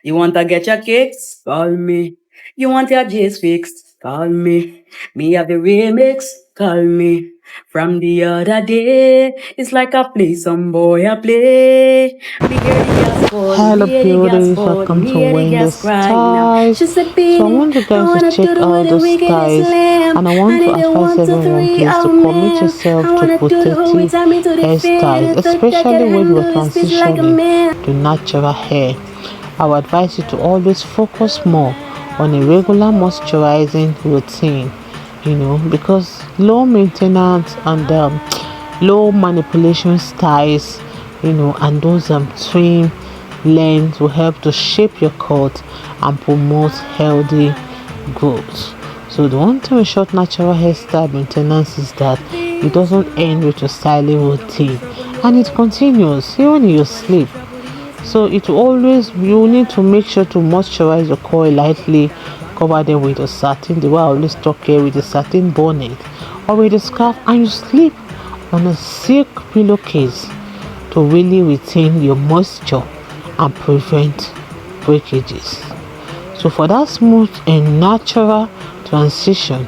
You want to get your kicks? Call me. You want your J's fixed? Call me. Me have the remix? Call me. From the other day, it's like I play some boy I play. Me hear the gas calling, Hello me hear the gas beauties, calling, welcome me to hear the Winnie gas crying now. Styles. She said, So I baby, want you I guys to wanna check do the way out the the wickedest styles, lamb. and I I want to need a advise 1, 2, everyone 3, please to oh commit man. yourself I to wanna do the whole protective time to the hairstyles, finish. So that I especially can when you are handle this bitch like a transitioning man. to natural hair. I would advise you to always focus more on a regular moisturizing routine, because low maintenance and low manipulation styles, and those trim lengths will help to shape your cut and promote healthy growth. So the one thing with short natural hairstyle maintenance is that it doesn't end with your styling routine, and it continues even in your sleep. So it always, you need to make sure to moisturize your coil lightly, cover them with a satin, the way I always talk here, with a satin bonnet or with a scarf, and you sleep on a silk pillowcase to really retain your moisture and prevent breakages. So for that smooth and natural transition,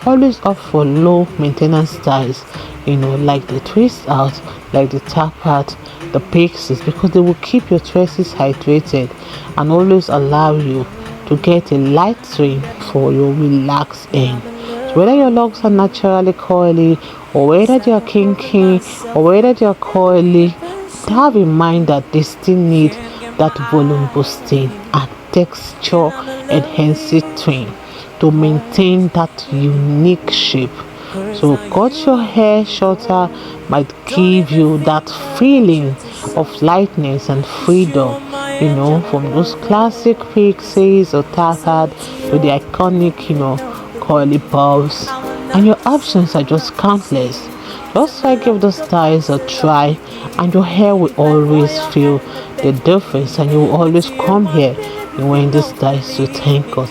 always opt for low maintenance styles, like the twist out, like the tapered, the pixies, because they will keep your tresses hydrated and always allow you to get a light trim for your relaxed end. So whether your locks are naturally coily, or whether they are kinky, or whether they are coily, have in mind that they still need that volume boosting and texture enhancing trim to maintain that unique shape. So cut your hair shorter might give you that feeling of lightness and freedom, from those classic pixies or tapered to the iconic, curly puffs. And your options are just countless. Just like give the styles a try, and your hair will always feel the difference, and you will always come here and wearing the styles to thank us.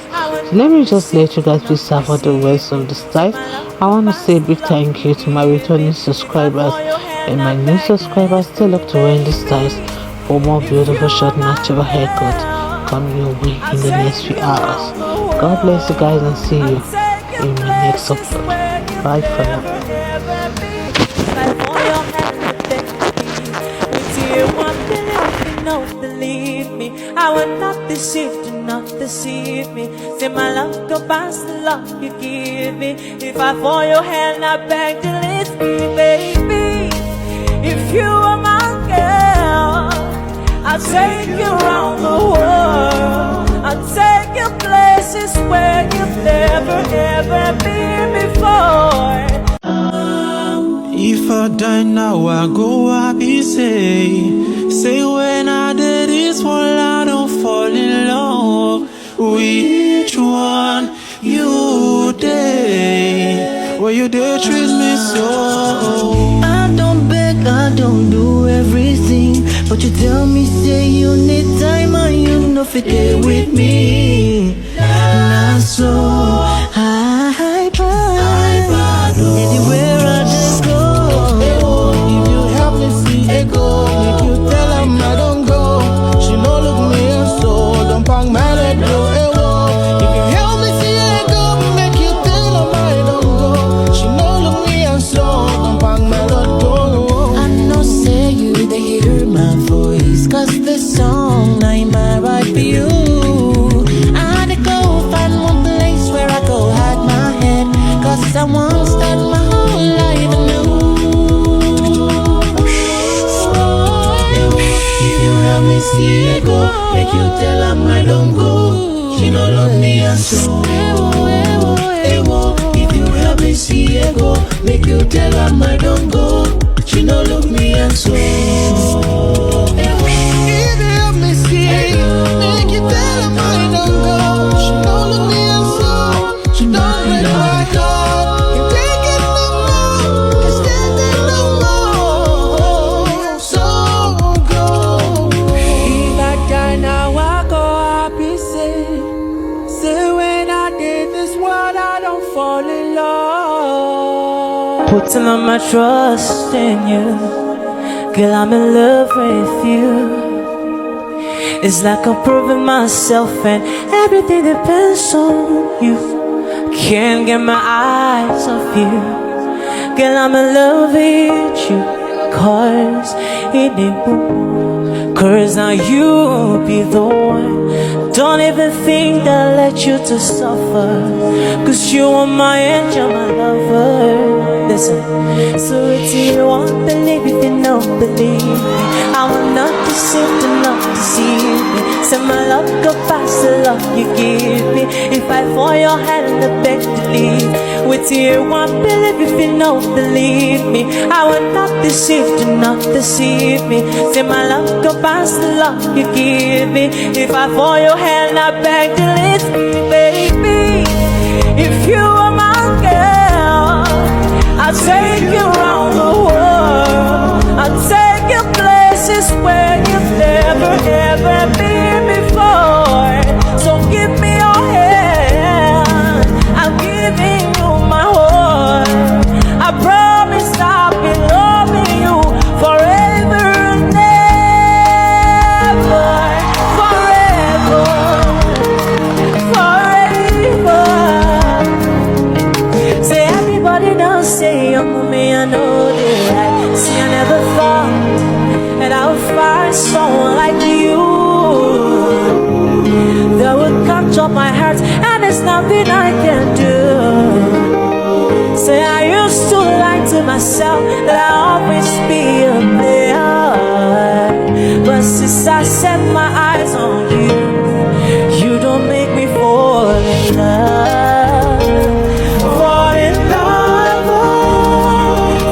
So let me just let you guys please have the rest of the styles. I want to say a big thank you to my returning subscribers and my new subscribers. Still look to wearing the styles for more beautiful short natural haircut coming your way in the next few hours. God bless you guys and see you in my next upload. Bye for now. Believe me, I will not deceive, do not deceive me. Say my love go past the love you give me. If I fall your hand, I beg to release me, baby. If you are my girl, I'll take you around the world. I'll take you places where you've never ever been before. If I die now, I go happy, say when I did this one, I don't fall in love. Which one you did? Well, you did treat me so. I don't beg, I don't do everything, but you tell me say you need time and you know fit there with me. Not so I anywhere I just go. If you help me see a go, make you tell him I don't go. She no look me and so don't pang my leg blow a wall. If you help me see a go, make you tell him I don't go. She no look me and so don't pang my leg go. I know say you they hear my voice, cause this song ain't my right for you. I had to go find one place where I go hide my head, cause I won't start my whole life anew. If you help me see a go, make you tell him I don't go. She no love me and so. If you help me see a go, make you tell him I don't go. She no love me and so. If you help me see a go, make you tell him I don't go. She no love me and so. She don't break my heart. You take it no more, can't stand it no more. So go. If I die now, I go happy, say when I did this world, I don't fall in love. Putting all my trust in you, girl, I'm in love with you. It's like I'm proving myself and everything depends on you. Can't get my eyes off you. Girl, I'm in love with you. Cause it ain't boom. Cause now you be the one. Don't even think that I let you to suffer. Cause you are my angel, my lover. Listen, so it's you won't believe if you don't believe me. I will not deceive and not deceive me. Send my love go past the love you give me. If I fall your hand and I beg to leave. With you won't believe if you don't believe me. I will not deceive, do not deceive me. Say my love go past the love you give me. If I fall your hand, I beg to leave me, baby. If you are my girl, I'll take you around the world. I'll take you places where you've never ever been before. So give me your hand, I'm giving you my heart. I promise I'll be loving you forever and ever. Forever, forever. Say everybody knows, say young woman, I know that. See, I never thought that I would find someone like you that would capture my heart, and there's nothing I can do. Say I used to lie to myself that I'll always be a player, but since I set my eyes on you, you don't make me fall in love. Fall in love,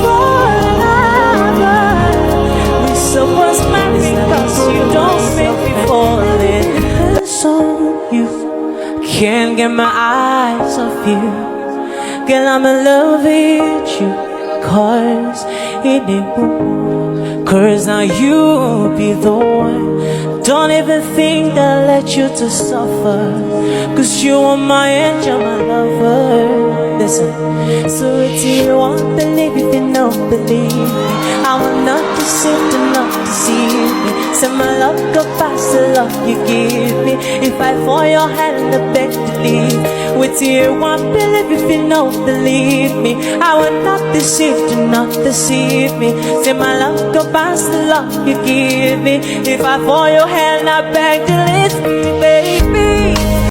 fall in love. We supposed marry cause you don't make me fall in love. So you can't get my eyes off you. Girl, I'm in love with you. Cause it ain't boom. Cause now you be the one. Don't even think that I let you to suffer. Cause you are my angel, my lover. Listen, so it's you won't believe if you don't believe me. I will not deceive, do not deceive me. Send my love go past the love you give me. If I fall your hand, I beg to leave. With you won't believe if you don't believe me. I will not deceive, do not deceive me. Say my love go past the love you give me. If I fall your hand, I beg to leave me, baby.